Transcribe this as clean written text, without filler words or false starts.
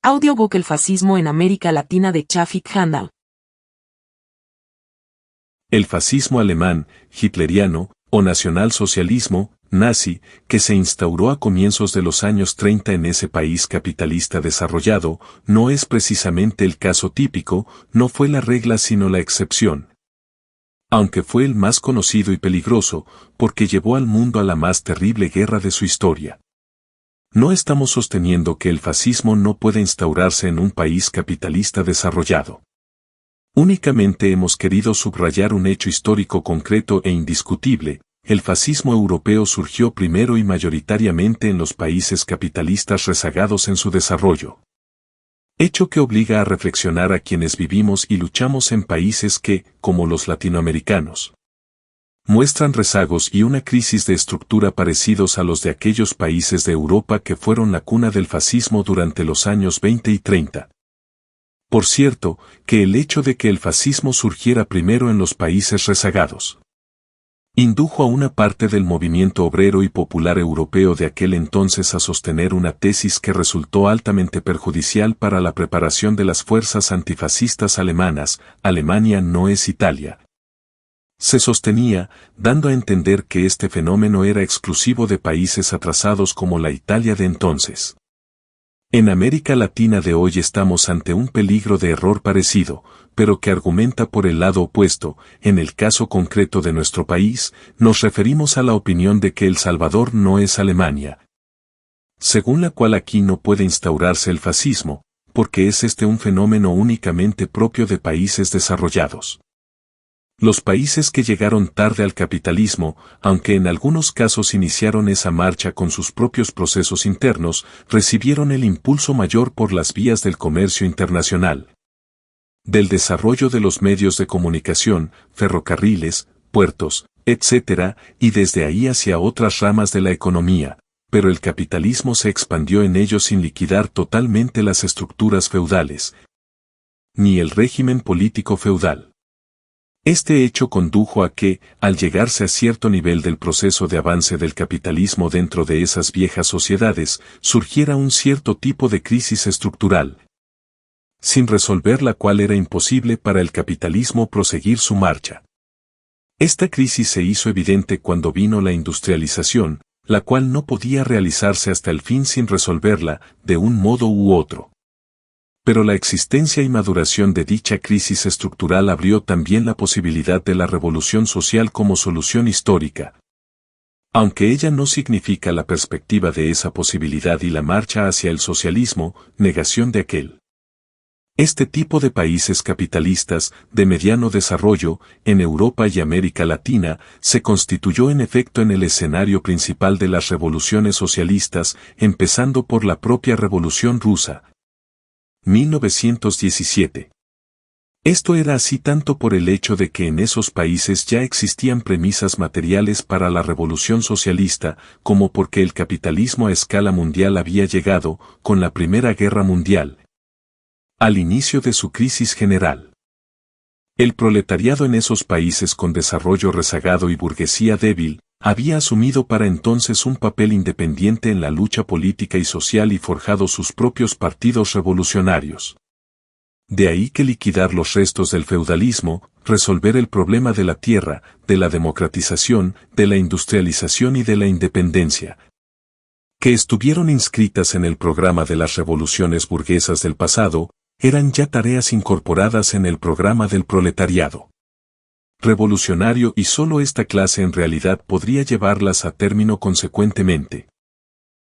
Audiobook El fascismo en América Latina de Shafik Handal. El fascismo alemán, hitleriano, o nacionalsocialismo, nazi, que se instauró a comienzos de los años 30 en ese país capitalista desarrollado, no es precisamente el caso típico, no fue la regla sino la excepción. Aunque fue el más conocido y peligroso, porque llevó al mundo a la más terrible guerra de su historia. No estamos sosteniendo que el fascismo no pueda instaurarse en un país capitalista desarrollado. Únicamente hemos querido subrayar un hecho histórico concreto e indiscutible: el fascismo europeo surgió primero y mayoritariamente en los países capitalistas rezagados en su desarrollo. Hecho que obliga a reflexionar a quienes vivimos y luchamos en países que, como los latinoamericanos, muestran rezagos y una crisis de estructura parecidos a los de aquellos países de Europa que fueron la cuna del fascismo durante los años 20 y 30. Por cierto, que el hecho de que el fascismo surgiera primero en los países rezagados indujo a una parte del movimiento obrero y popular europeo de aquel entonces a sostener una tesis que resultó altamente perjudicial para la preparación de las fuerzas antifascistas alemanas: Alemania no es Italia. Se sostenía, dando a entender que este fenómeno era exclusivo de países atrasados como la Italia de entonces. En América Latina de hoy estamos ante un peligro de error parecido, pero que argumenta por el lado opuesto. En el caso concreto de nuestro país, nos referimos a la opinión de que El Salvador no es Alemania, según la cual aquí no puede instaurarse el fascismo, porque es este un fenómeno únicamente propio de países desarrollados. Los países que llegaron tarde al capitalismo, aunque en algunos casos iniciaron esa marcha con sus propios procesos internos, recibieron el impulso mayor por las vías del comercio internacional, del desarrollo de los medios de comunicación, ferrocarriles, puertos, etc., y desde ahí hacia otras ramas de la economía, pero el capitalismo se expandió en ellos sin liquidar totalmente las estructuras feudales, ni el régimen político feudal. Este hecho condujo a que, al llegarse a cierto nivel del proceso de avance del capitalismo dentro de esas viejas sociedades, surgiera un cierto tipo de crisis estructural, sin resolver la cual era imposible para el capitalismo proseguir su marcha. Esta crisis se hizo evidente cuando vino la industrialización, la cual no podía realizarse hasta el fin sin resolverla, de un modo u otro. Pero la existencia y maduración de dicha crisis estructural abrió también la posibilidad de la revolución social como solución histórica. Aunque ella no significa la perspectiva de esa posibilidad y la marcha hacia el socialismo, negación de aquel. Este tipo de países capitalistas, de mediano desarrollo, en Europa y América Latina, se constituyó en efecto en el escenario principal de las revoluciones socialistas, empezando por la propia Revolución Rusa. 1917. Esto era así tanto por el hecho de que en esos países ya existían premisas materiales para la revolución socialista, como porque el capitalismo a escala mundial había llegado, con la Primera Guerra Mundial, al inicio de su crisis general. El proletariado en esos países con desarrollo rezagado y burguesía débil, había asumido para entonces un papel independiente en la lucha política y social y forjado sus propios partidos revolucionarios. De ahí que liquidar los restos del feudalismo, resolver el problema de la tierra, de la democratización, de la industrialización y de la independencia, que estuvieron inscritas en el programa de las revoluciones burguesas del pasado, eran ya tareas incorporadas en el programa del proletariado revolucionario, y solo esta clase en realidad podría llevarlas a término consecuentemente.